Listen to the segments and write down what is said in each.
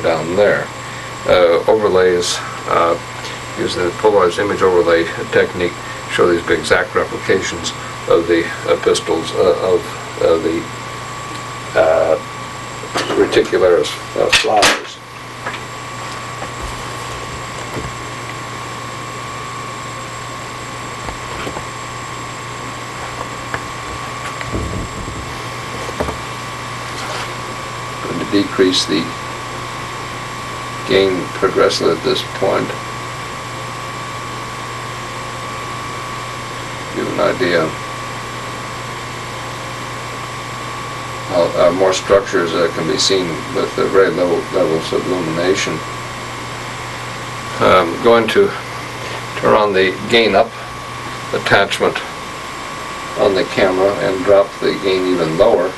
down there. Overlays, using the polarized image overlay technique, show these exact replications of the pistils of the reticularis flowers. Going to decrease the gain progressively at this point. Give an idea how more structures can be seen with the very low levels of illumination. I'm going to turn on the gain up attachment on the camera and drop the gain even lower.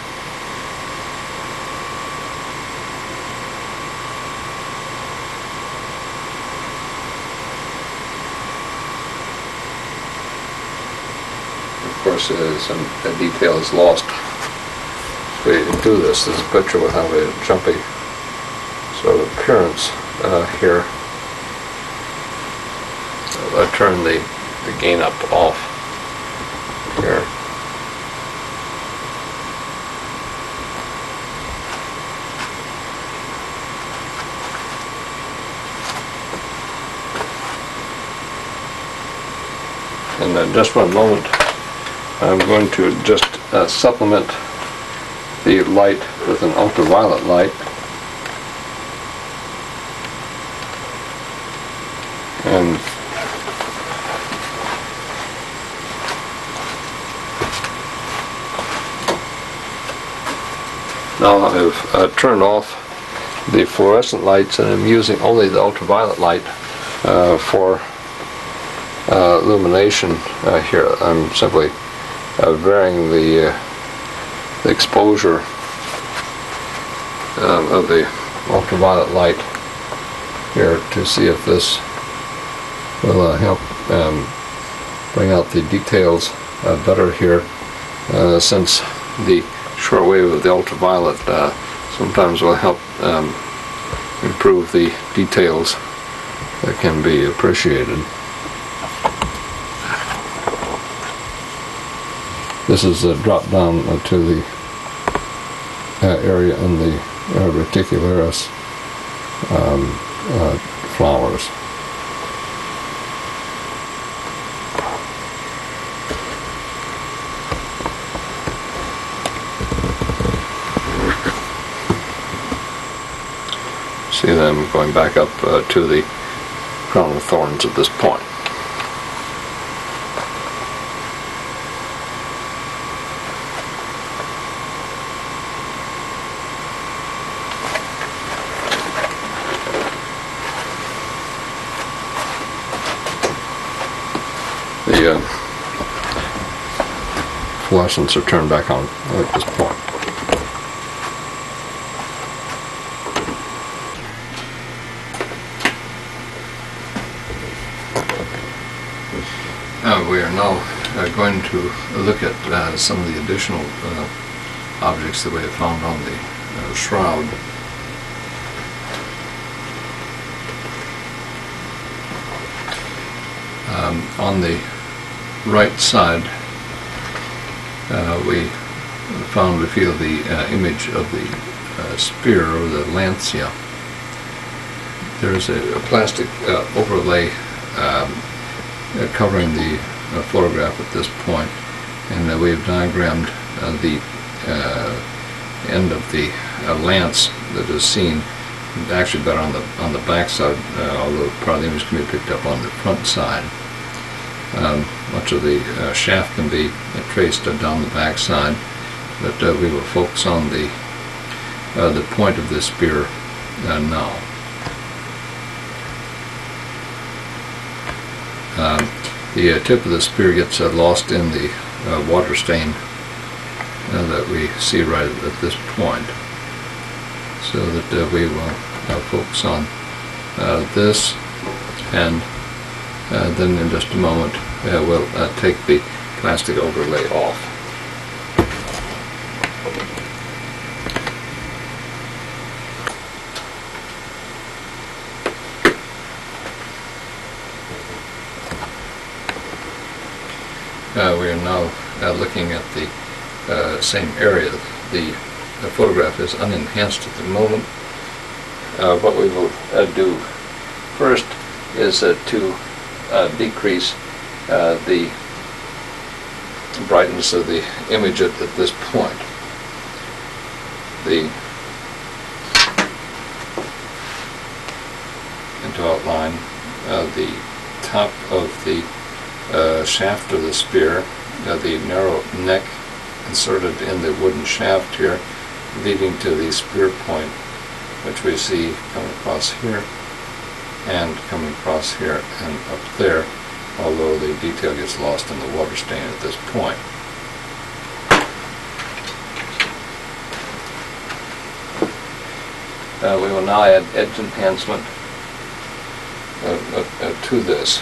Of course, some detail is lost. We do this. This is a picture with how a jumpy sort of appearance here. So I turn the gain up off here. And just for a moment, I'm going to just supplement the light with an ultraviolet light. And now I've turned off the fluorescent lights and I'm using only the ultraviolet light for illumination here. I'm simply varying the exposure of the ultraviolet light here to see if this will help bring out the details better here, since the short wave of the ultraviolet sometimes will help improve the details that can be appreciated. This is a drop down to the area in the reticularis flowers. See them going back up to the crown of thorns at this point. The fluorescents are turned back on at this point. We are now going to look at some of the additional objects that we have found on the shroud. On the right side, we feel the image of the spear, or the lancia. There's a plastic overlay covering the photograph at this point, and we have diagrammed the end of the lance that is seen actually better on the back side, although part of the image can be picked up on the front side. Much of the shaft can be traced down the back side, but we will focus on the point of this spear now. The tip of the spear gets lost in the water stain that we see right at this point, so that we will focus on this, and then in just a moment we'll take the plastic overlay off. We are now looking at the same area. The photograph is unenhanced at the moment. What we will do first is to decrease the brightness of the image at this point. And to outline the top of the shaft of the spear, the narrow neck inserted in the wooden shaft here, leading to the spear point, which we see coming across here and coming across here and up there, although the detail gets lost in the water stain at this point. We will now add edge enhancement to this.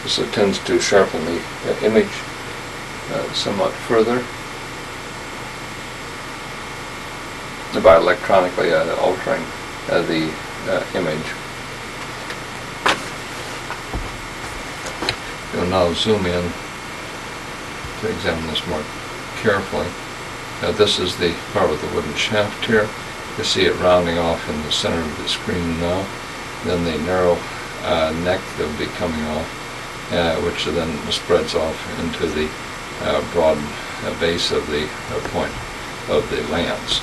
This tends to sharpen the image somewhat further by electronically altering the image. We'll now zoom in to examine this more carefully. This is the part with the wooden shaft here. You see it rounding off in the center of the screen now. Then the narrow neck that will be coming off, which then spreads off into the broad base of the point of the lance.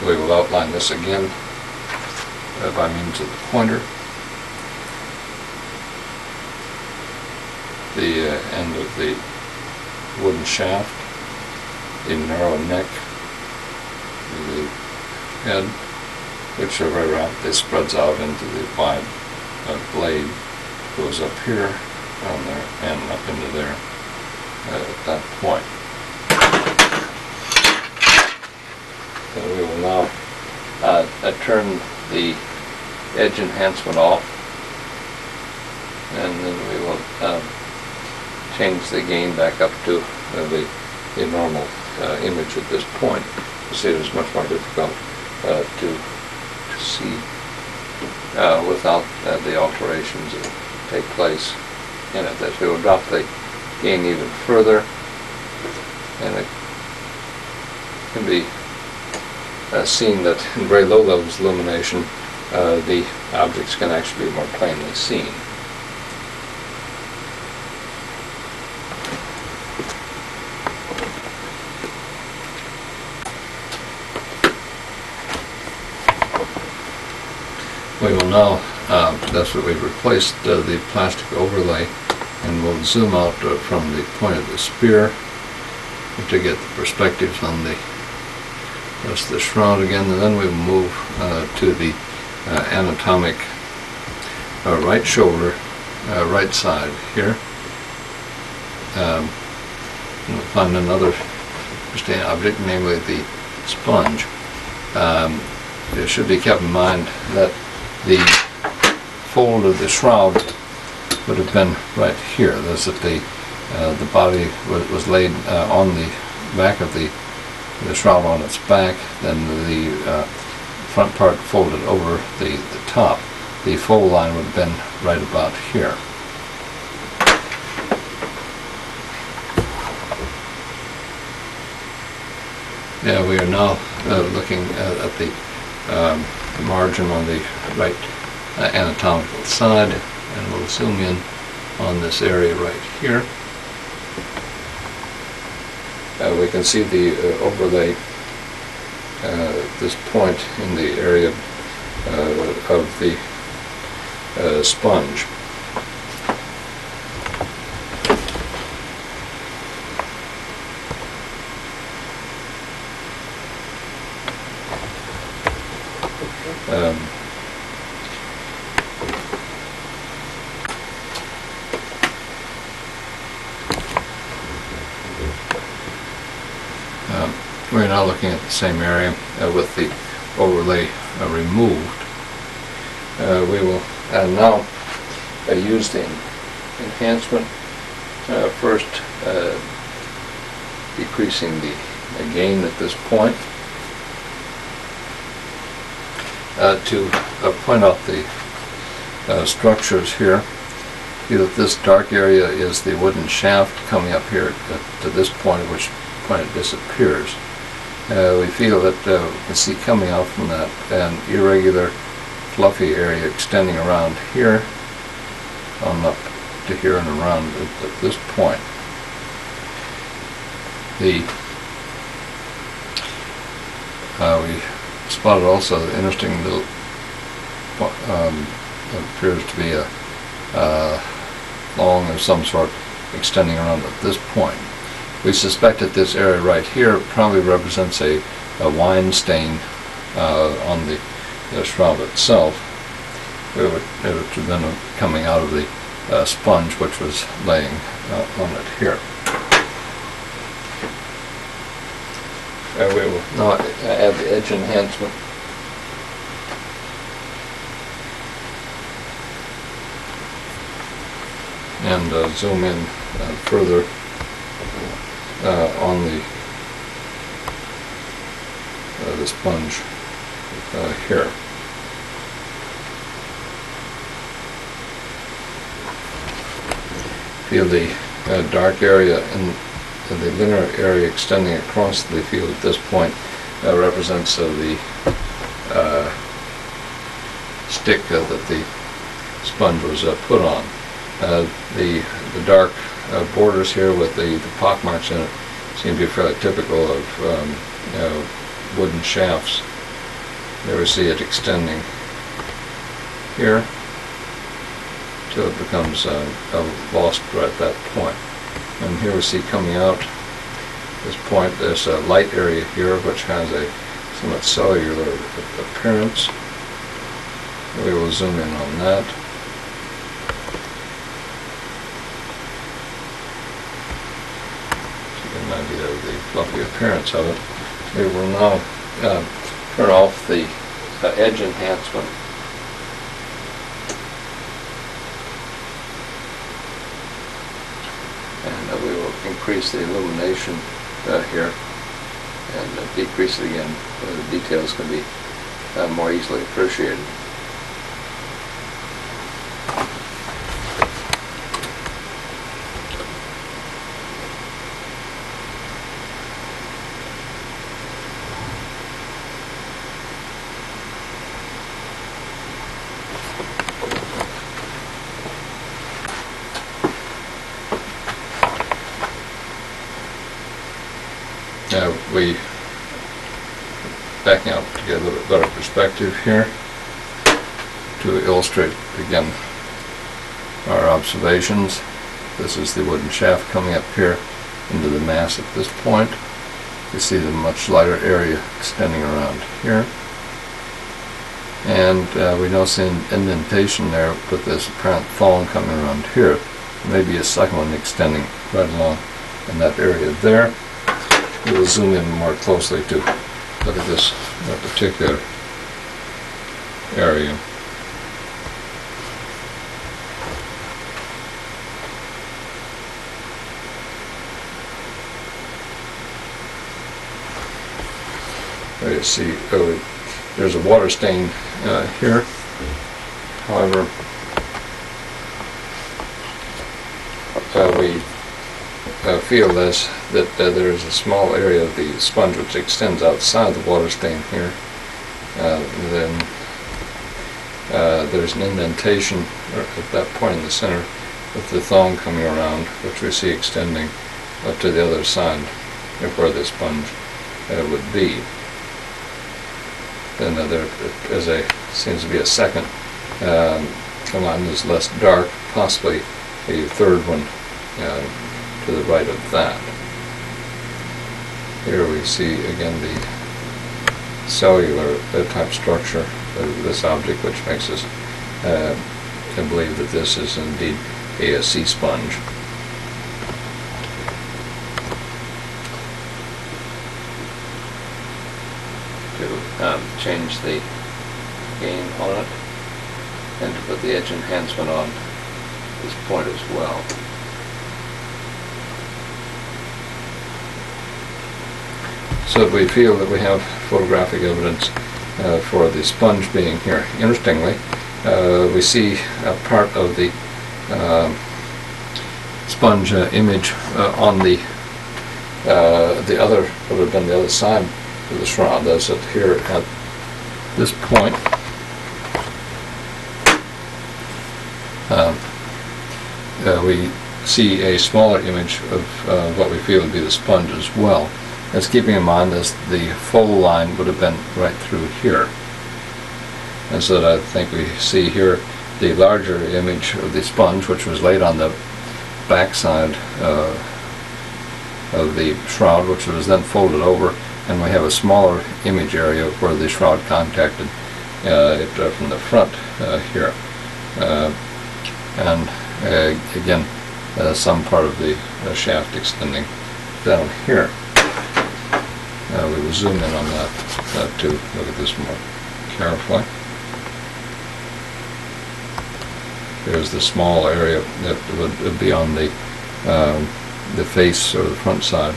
We will outline this again by means of the pointer. The end of the wooden shaft, the narrow neck, the head, which very rapidly spreads out into the wide blade, goes up here, down there, and up into there at that point. We will now turn the edge enhancement off, and then we will change the gain back up to the normal image at this point. You see it is much more difficult to see without the alterations that take place in it. That we will drop the gain even further, and it can be seen that in very low levels of illumination the objects can actually be more plainly seen. We will now, that's what we've replaced the plastic overlay, and we'll zoom out from the point of the spear to get the perspectives on the rest of the shroud again, and then we'll move to the anatomic right shoulder, right side here. We'll find another interesting object, namely the sponge. It should be kept in mind that the fold of the shroud would have been right here. That's that the body was laid on the back of the shroud on its back, then the front part folded over the top. The fold line would have been right about here. Yeah, we are now looking at the margin on the right anatomical side, and we'll zoom in on this area right here. We can see the overlay at this point in the area of the sponge. We're now looking at the same area with the overlay removed. We will now use the enhancement, first decreasing the gain at this point, to point out the structures here. See that this dark area is the wooden shaft coming up here to this point, at which point it disappears. We feel that we can see coming out from that an irregular fluffy area extending around here on up to here and around at this point. We spotted also an interesting little appears to be a long of some sort extending around at this point. We suspect that this area right here probably represents a wine stain on the shroud itself. It would have been coming out of the sponge which was laying on it here. We will now add the edge enhancement. And zoom in further on the sponge here. Feel the dark area in the linear area extending across the field at this point represents the stick that the sponge was put on. The dark borders here with the pock marks in it seem to be fairly typical of wooden shafts. There we see it extending here till it becomes lost right at that point. And here we see coming out this point, there's a light area here which has a somewhat cellular appearance. We will zoom in on that. Idea of the fluffy appearance of it. We will now turn off the edge enhancement. And we will increase the illumination here and decrease it again so the details can be more easily appreciated. We backing up to get a little bit better perspective here to illustrate again our observations. This is the wooden shaft coming up here into the mass at this point. You see the much lighter area extending around here, and we notice an indentation there with this apparent thong coming around here. Maybe a second one extending right along in that area there. We will zoom in more closely to look at this particular area. There you see, there's a water stain here. However, we feel this, that there is a small area of the sponge which extends outside the water stain here. Then there's an indentation at that point in the center with the thong coming around, which we see extending up to the other side of where the sponge would be. Then there seems to be a second line that's less dark, possibly a third one to the right of that. Here we see again the cellular type structure of this object, which makes us believe that this is indeed a sea sponge. To change the gain on it and to put the edge enhancement on this point as well. So we feel that we have photographic evidence for the sponge being here. Interestingly, we see a part of the sponge image on the other, what would have been the other side of the shroud. That's it here at this point. We see a smaller image of what we feel would be the sponge as well. That's keeping in mind that the fold line would have been right through here. And so that I think we see here the larger image of the sponge, which was laid on the back side of the shroud, which was then folded over, and we have a smaller image area where the shroud contacted it from the front here. And again, some part of the shaft extending down here. We will zoom in on that to look at this more carefully. Here's the small area that would be on the face or the front side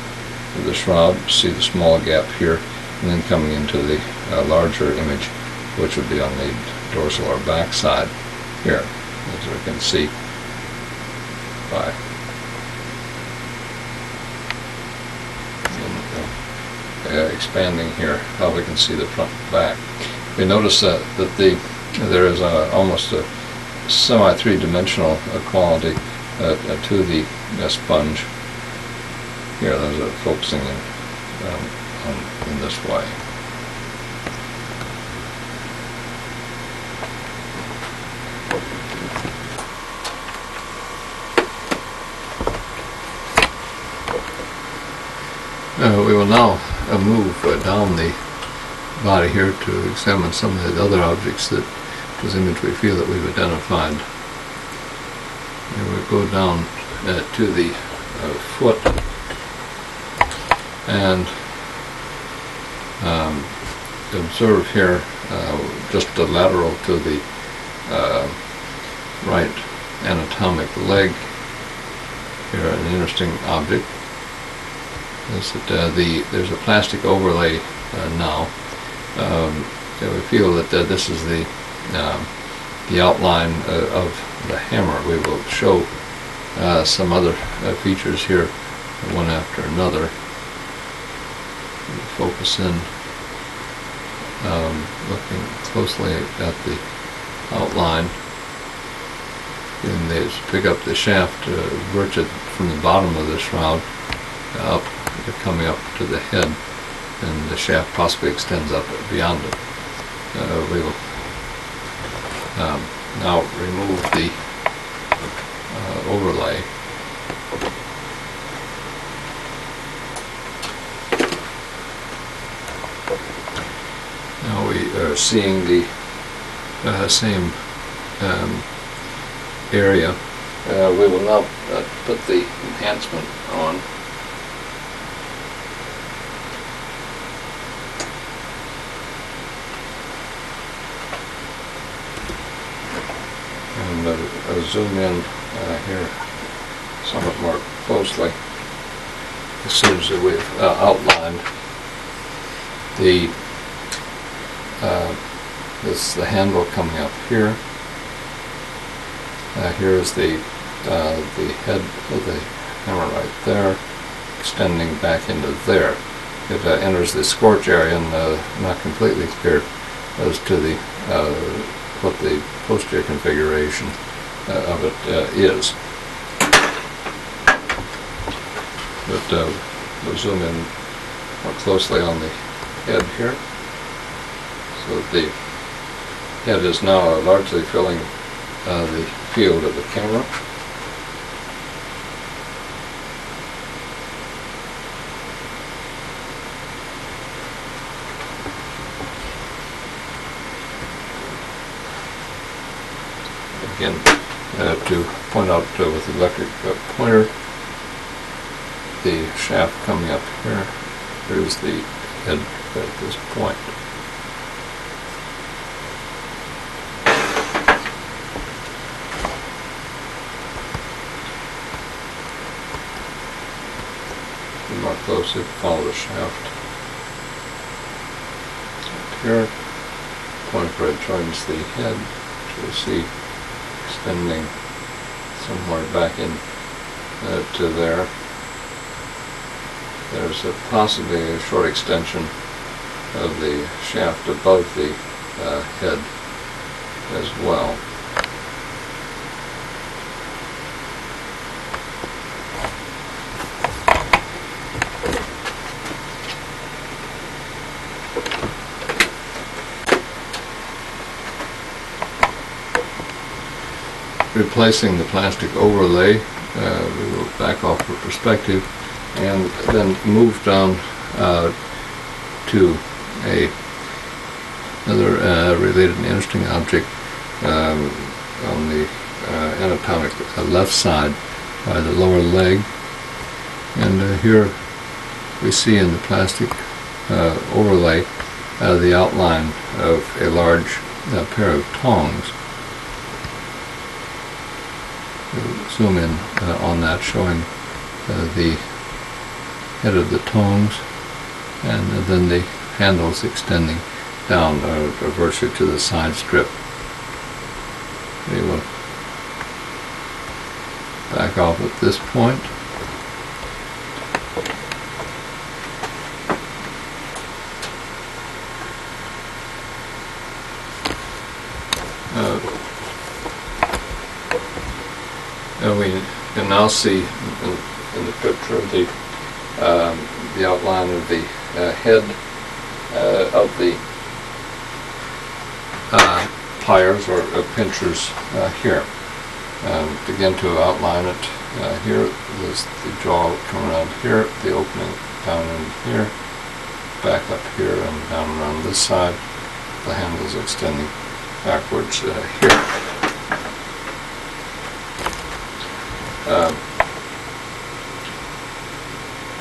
of the shroud. See the small gap here, and then coming into the larger image, which would be on the dorsal or back side here, as we can see by expanding here, how we can see the front and back. We notice that there is almost a semi-three-dimensional quality to the sponge. Here, those are focusing in this way. We will now move down the body here to examine some of the other objects that this image we feel that we've identified. And we'll go down to the foot and observe here just the lateral to the right anatomic leg. Here, an interesting object is that there's a plastic overlay now. We feel that this is the outline of the hammer. We will show some other features here, one after another. We'll focus in, looking closely at the outline. And they pick up the shaft virtually from the bottom of the shroud up, coming up to the head, and the shaft possibly extends up beyond it. We will now remove the overlay. Now we are seeing the same area. We will now put the enhancement on. And zoom in here somewhat more closely as soon as we've outlined the the handle coming up here. Here's the head of the hammer right there, extending back into there. It enters the scorch area and not completely clear as to the what the posterior configuration of it is. But we'll zoom in more closely on the head here. So the head is now largely filling the field of the camera. Again, to point out with the electric pointer, the shaft coming up here. Here's the head at this point. More closely, follow the shaft up here. point where it joins the head, which you'll see extending somewhere back in to there. There's possibly a short extension of the shaft above the head as well. Replacing the plastic overlay, we will back off for perspective and then move down to another related and interesting object on the anatomic left side by the lower leg. And here we see in the plastic overlay the outline of a large pair of tongs. We'll zoom in on that, showing the head of the tongs and then the handles extending down virtually to the side strip. We will back off at this point. And we can now see in the picture the outline of the head of the pliers or pinchers here. Begin to outline it here. There's the jaw coming around here, the opening down in here, back up here and down around this side. The handles extending backwards here.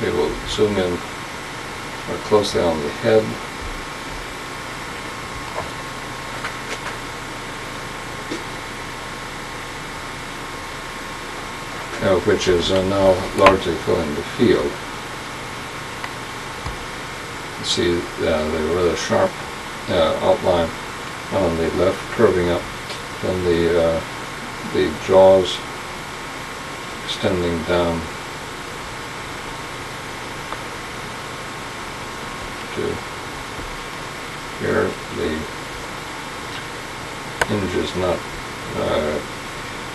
We will zoom in more closely on the head. Which is now largely filling the field. You see the rather sharp outline on the left curving up, then the jaws extending down to here. The hinge is not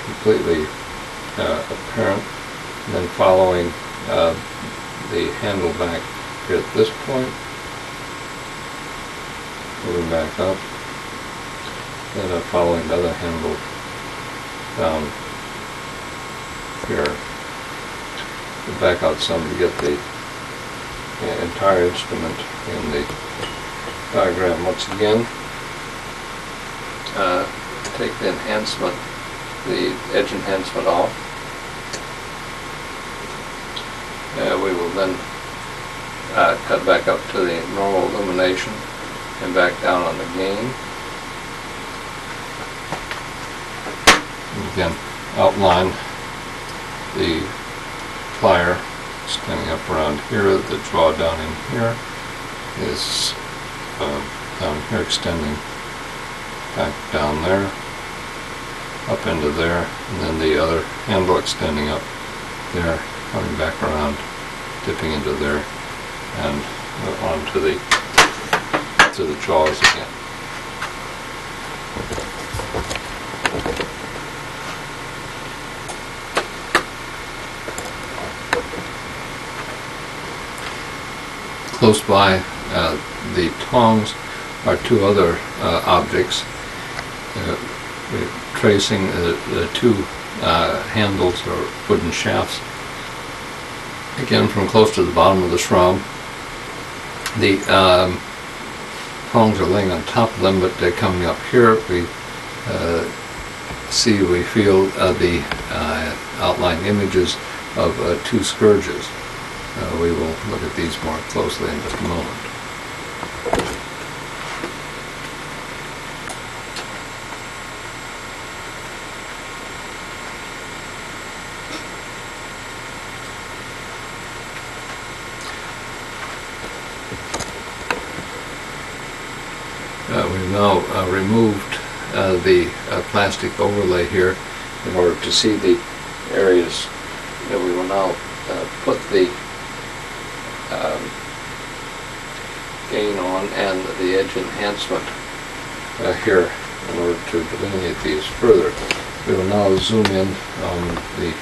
completely apparent, and then following the handle back here at this point, moving back up, then following the other handle down here. We'll back out some to get the entire instrument in the diagram once again. Take the enhancement, the edge enhancement off. We will then cut back up to the normal illumination and back down on the gain. And again, outline the plier extending up around here, the jaw down in here is down here, extending back down there, up into there, and then the other handle extending up there, coming back around, dipping into there, and onto the jaws again. Close by the tongs are two other objects. We're tracing the two handles or wooden shafts, again from close to the bottom of the shroud. The tongs are laying on top of them, but they're coming up here. We feel the outline images of two scourges. We will look at these more closely in just a moment. We've now removed the plastic overlay here in order to see the areas that we will now put the gain on and the edge enhancement here in order to delineate these further. We will now zoom in on the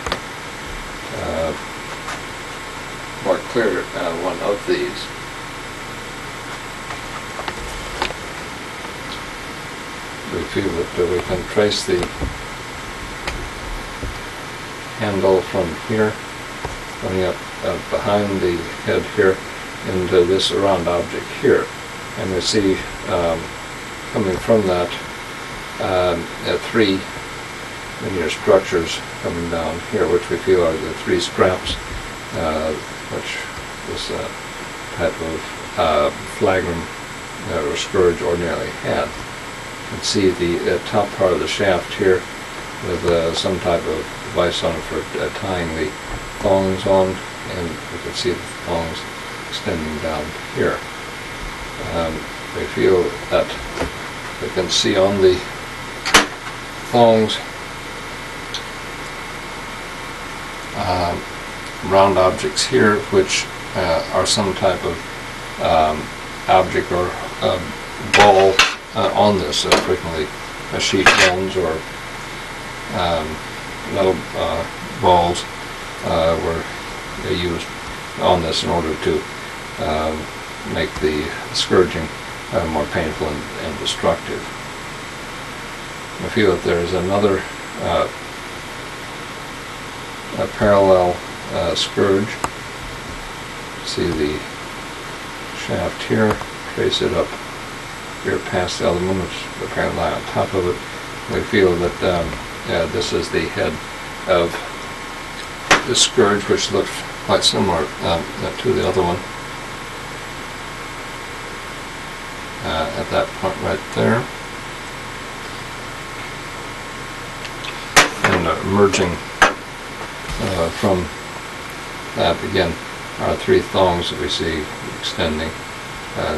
more clear one of these. We feel that we can trace the handle from here, going up behind the head here into this round object here. And we see coming from that three linear structures coming down here, which we feel are the three scraps which this type of flagrum or scourge ordinarily had. You can see the top part of the shaft here with some type of device on it for tying the thongs on, and you can see the thongs extending down here. We feel that we can see on the thongs round objects here, which are some type of object or ball on this, frequently sheet bones or metal balls were used on this in order to make the scourging more painful and destructive. I feel that there is another a parallel scourge. See the shaft here, trace it up here past the other one, which apparently lie on top of it. We feel that this is the head of the scourge, which looks quite similar to the other one at that point right there. And emerging from that again are three thongs that we see extending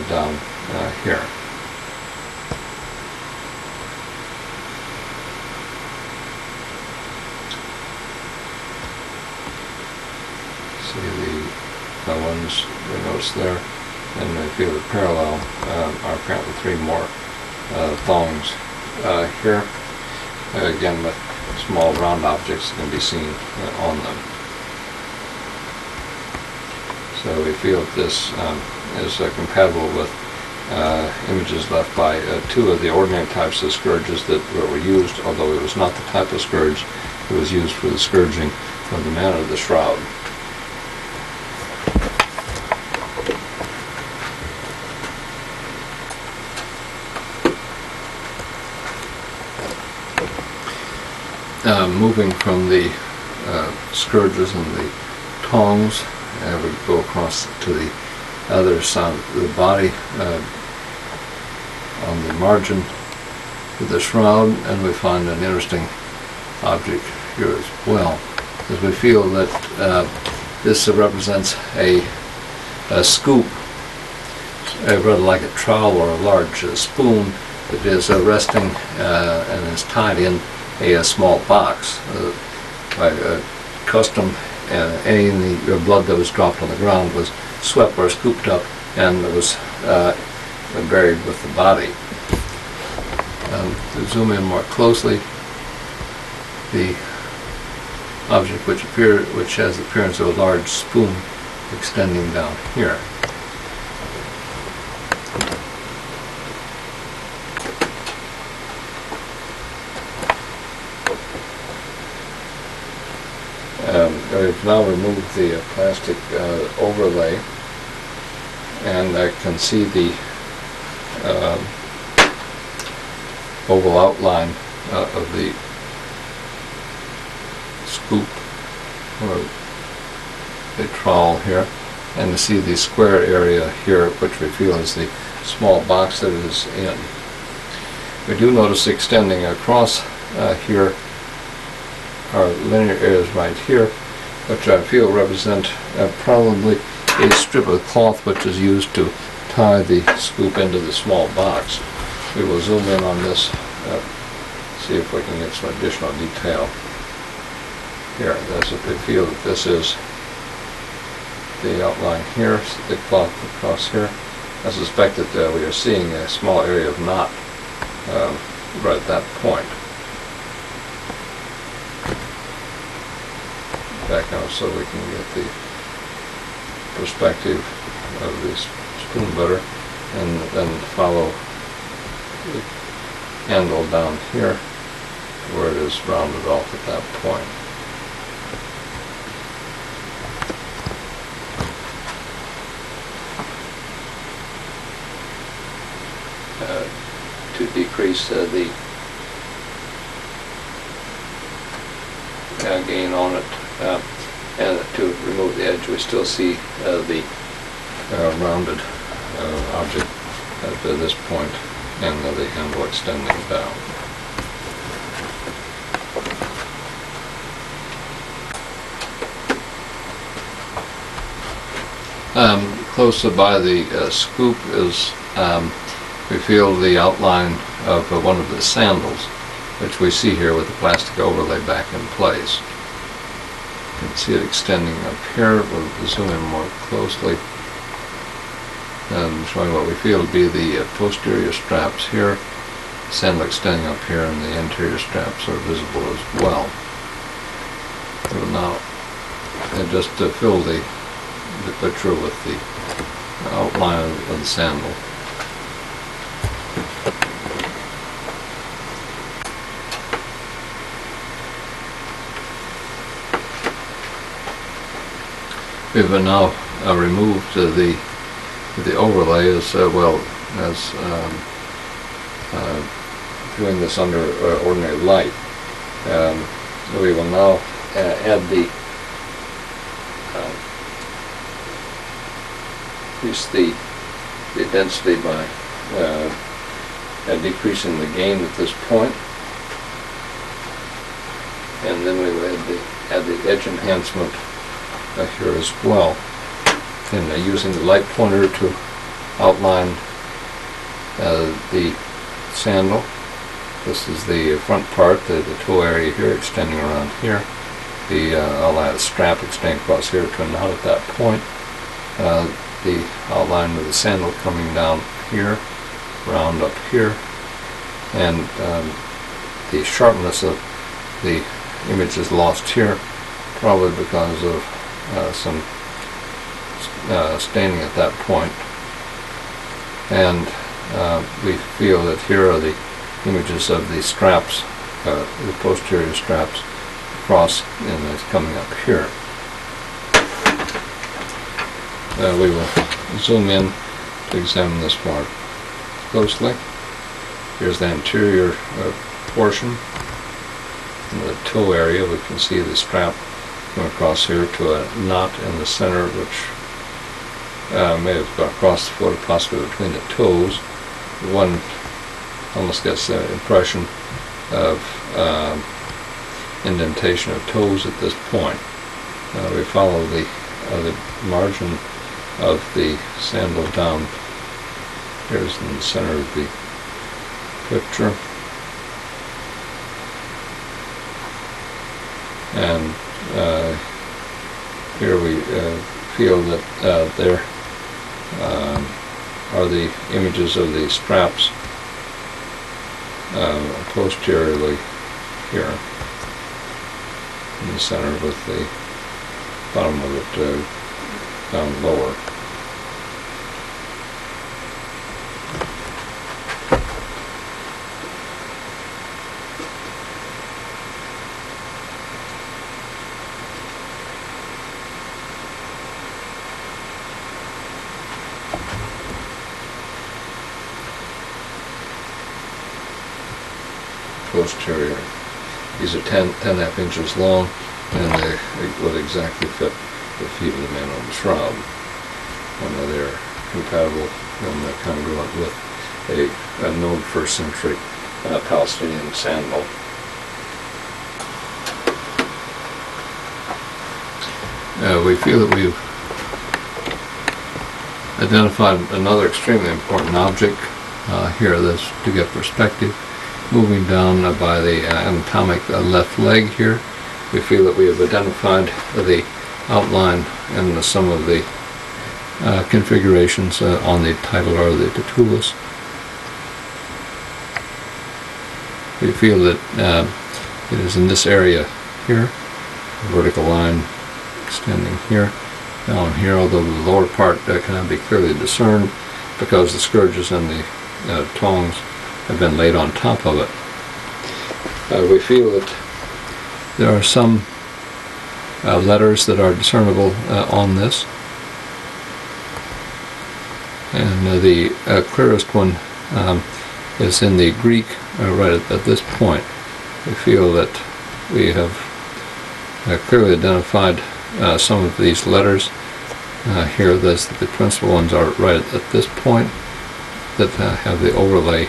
down here. See the ones we notice there, and we feel the parallel are apparently three more thongs here, again with small round objects that can be seen on them. So we feel that this is compatible with images left by two of the ordinary types of scourges that were used, although it was not the type of scourge that was used for the scourging of the man of the shroud. Moving from the scourges and the tongs, we go across to the other side of the body on the margin of the shroud, and we find an interesting object here as well, as we feel that this represents a scoop, rather like a trowel or a large spoon that is resting and is tied in a small box. By custom, any of the blood that was dropped on the ground was swept or scooped up and it was buried with the body. To zoom in more closely, the object which has the appearance of a large spoon extending down here. We've now removed the plastic overlay, and I can see the oval outline of the scoop or the trowel here, and to see the square area here, which we feel is the small box that it is in. We do notice extending across here are linear areas right here, which I feel represent probably a strip of cloth which is used to tie the scoop into the small box. we will zoom in on this, see if we can get some additional detail. Here, we feel that this is the outline here, the cloth across here. I suspect that we are seeing a small area of knot right at that point. Back out so we can get the perspective of the spoon butter, and then follow the handle down here where it is rounded off at that point. To decrease the gain on it, and to remove the edge, we still see the rounded object at this point, and the handle extending down. Closer by the scoop is we feel the outline of one of the sandals, which we see here with the plastic overlay back in place. You can see it extending up here. We'll zoom in more closely and showing what we feel to be the posterior straps here, sandal extending up here, and the interior straps are visible as well. We will now just fill the picture with the outline of the sandal. We've now removed the overlay as well as doing this under ordinary light. We will now add increase the density by decreasing the gain at this point, and then we will add the edge enhancement here as well, and using the light pointer to outline the sandal. This is the front part, the toe area here extending around here. I'll add a strap extending across here to a knot at that point. The outline of the sandal coming down here, round up here, and the sharpness of the image is lost here, probably because of some staining at that point. And we feel that here are the images of the straps, the posterior straps across, and it's coming up here. We will zoom in to examine this more closely. Here's the anterior portion. In the toe area, we can see the strap come across here to a knot in the center, which may have got across the foot, possibly between the toes. One almost gets the impression of indentation of toes at this point. We follow the margin of the sandal down. Here's in the center of the picture, and here we feel that there are the images of the straps posteriorly here in the center, with the bottom of it down lower. Posterior. These are 10.5 inches long, and they would exactly fit the feet of the man on the shroud. And they're compatible and congruent with a known first century Palestinian sandal. We feel that we've identified another extremely important object here, this to get perspective. Moving down by the anatomic left leg here, we feel that we have identified the outline and some of the configurations on the titular or the patulus. We feel that it is in this area here, vertical line extending here, down here, although the lower part cannot be clearly discerned because the scourges and the tongs have been laid on top of it. We feel that there are some letters that are discernible on this, and the clearest one is in the Greek right at this point. We feel that we have clearly identified some of these letters here. The principal ones are right at this point that have the overlay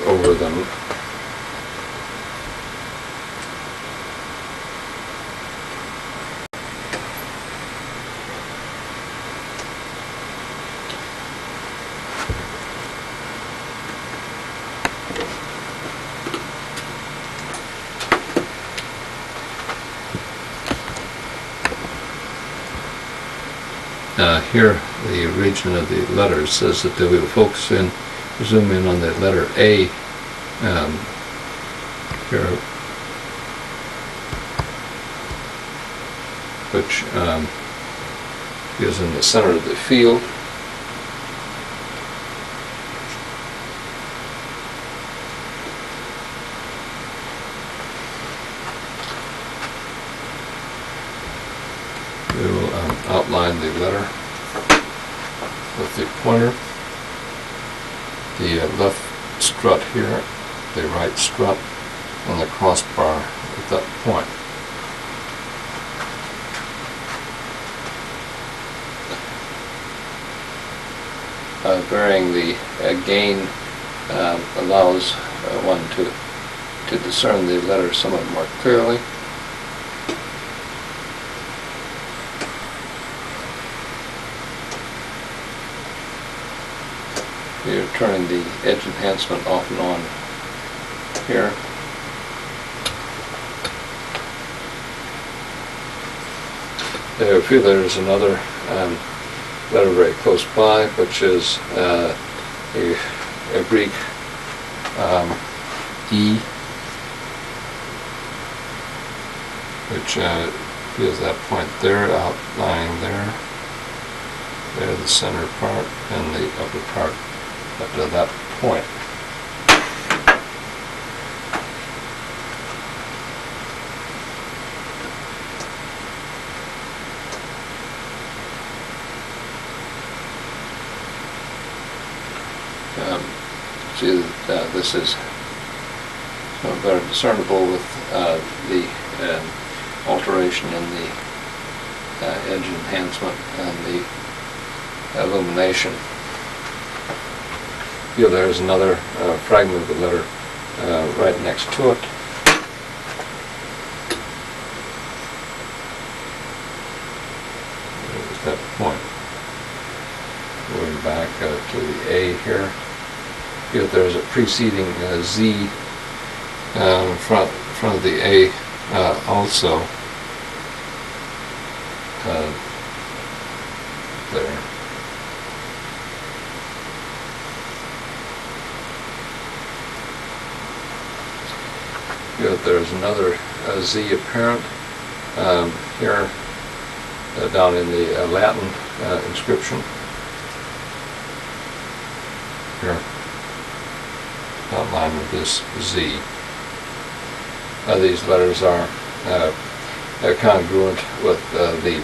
over them. Here, the region of the letters says that we will focus in, zoom in on the letter A here, which is in the center of the field. We will outline the letter with the pointer, the left strut here, the right strut, and the crossbar at that point. Varying the gain allows one to discern the letter somewhat more clearly. You're turning the edge enhancement off and on here. I feel there's another letter very close by, which is a Greek E, which feels that point there, outlying there. There, the center part and the upper part up to that point. See that this is better discernible with the alteration in the edge enhancement and the illumination. Here there's another fragment of the letter right next to it. There's that point. Going back to the A here. Here there's a preceding Z in front of the A also. There. Here there's another Z apparent here down in the Latin inscription. Here, outline of this Z. These letters are congruent with the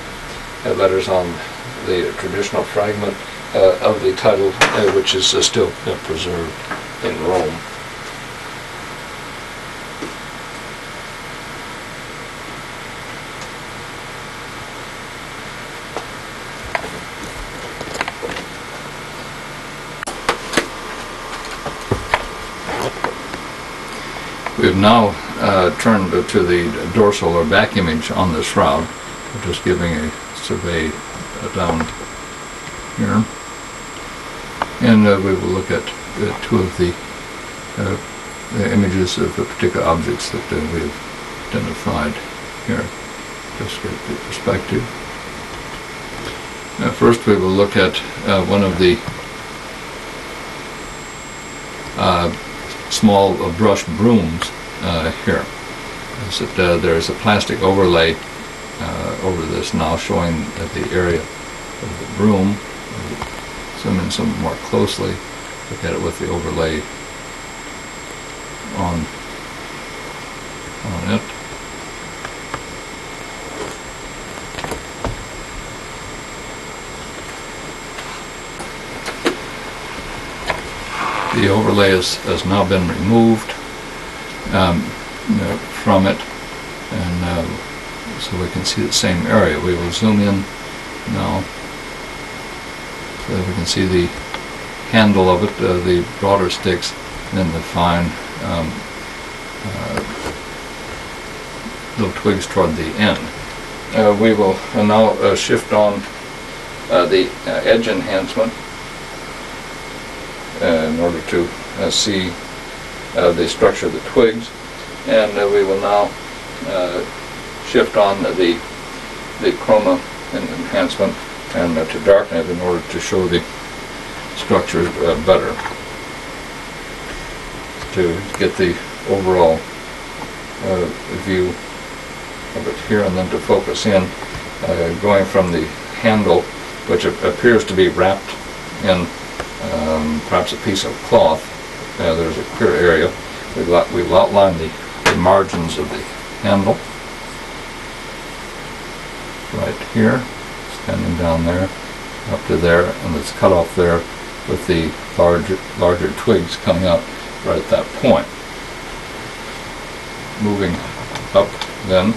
letters on the traditional fragment of the title, which is still preserved in Rome. We've now turned to the dorsal or back image on the shroud. We're just giving a survey down here. And we will look at two of the images of particular objects that we have identified here. Just get the perspective. First we will look at one of the small brushed brooms here. There is a plastic overlay over this now showing the area of the broom. Zoom in some more closely, look at it with the overlay on it. The overlay has now been removed from it, and so we can see the same area. We will zoom in now so that we can see the handle of it, the broader sticks, and then the fine little twigs toward the end. We will now shift on the edge enhancement in order to see the structure of the twigs, and we will now shift on the chroma enhancement and to darken it in order to show the structure better, to get the overall view of it here, and then to focus in, going from the handle, which appears to be wrapped in perhaps a piece of cloth. There's a clear area. We've outlined the margins of the handle right here, extending down there up to there, and it's cut off there with the larger twigs coming out right at that point. Moving up then,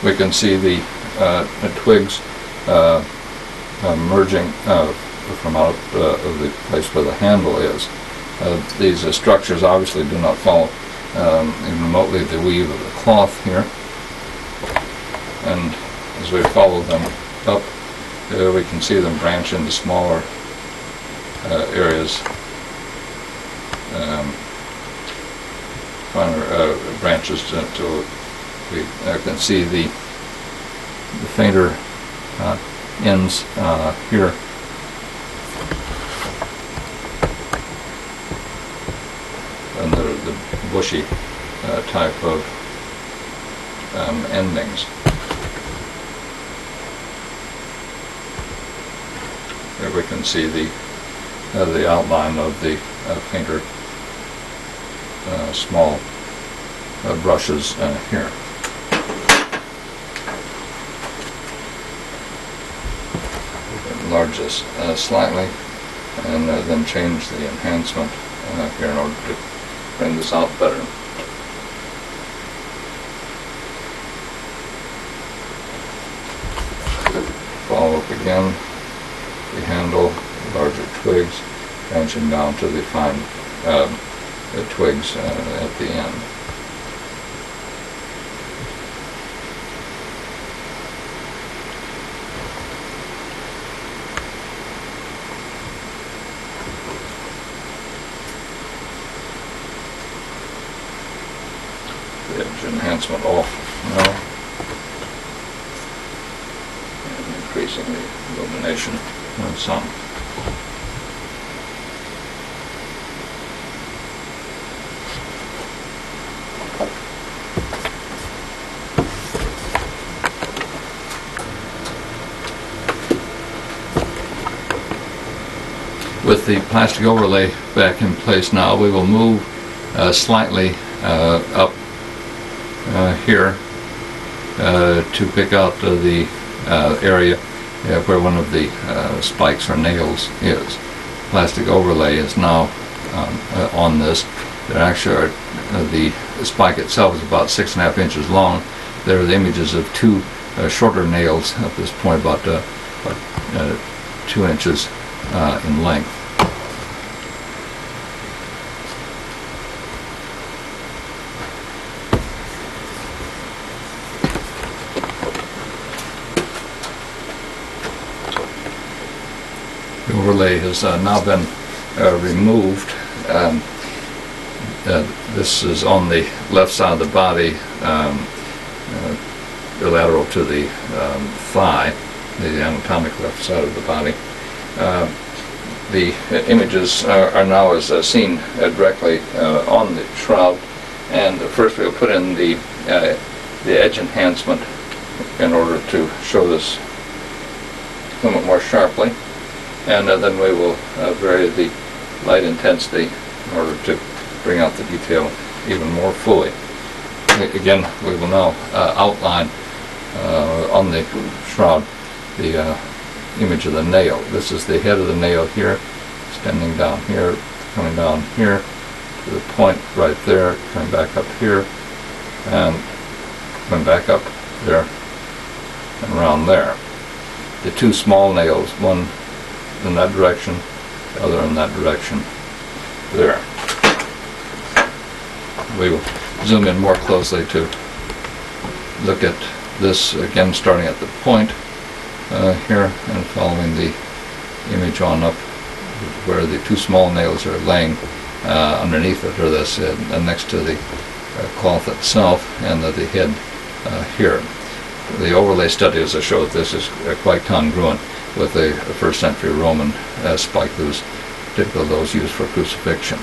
we can see the twigs merging from out of the place where the handle is. These structures obviously do not follow even remotely the weave of the cloth here, and as we follow them up, we can see them branch into smaller areas, finer branches until we can see the fainter ends here. And the bushy type of endings. There we can see the outline of the fainter small brushes here. Enlarge this slightly, and then change the enhancement here in order to bring this out better. Follow up again, the handle, larger twigs, branching down to the fine twigs at the end. The edge enhancement off now, and increasing the illumination some. With the plastic overlay back in place now, we will move slightly up here to pick out the area where one of the spikes or nails is. Plastic overlay is now on this. There actually are, the spike itself is about 6.5 inches long. There are the images of two shorter nails at this point, about 2 inches in length. The overlay has now been removed. This is on the left side of the body, lateral to the thigh, the anatomic left side of the body. The images are now as seen directly on the shroud, and first we'll put in the edge enhancement in order to show this somewhat more sharply, and then we will vary the light intensity in order to bring out the detail even more fully. Again, we will now outline on the shroud the image of the nail. This is the head of the nail here, extending down here, coming down here to the point right there, coming back up here, and coming back up there and around there. The two small nails, one in that direction, the other in that direction there. We will zoom in more closely to look at this again, starting at the point here and following the image on up where the two small nails are laying underneath it, or this next to the cloth itself, and the head here. The overlay study, as I showed, this is quite congruent with the first century Roman spike that was typical of those used for crucifixion.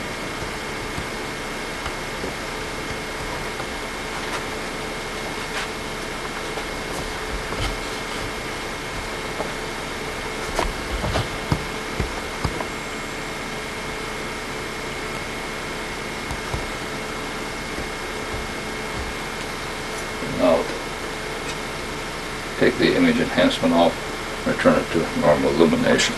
Now take the image enhancement off, return it to normal illumination.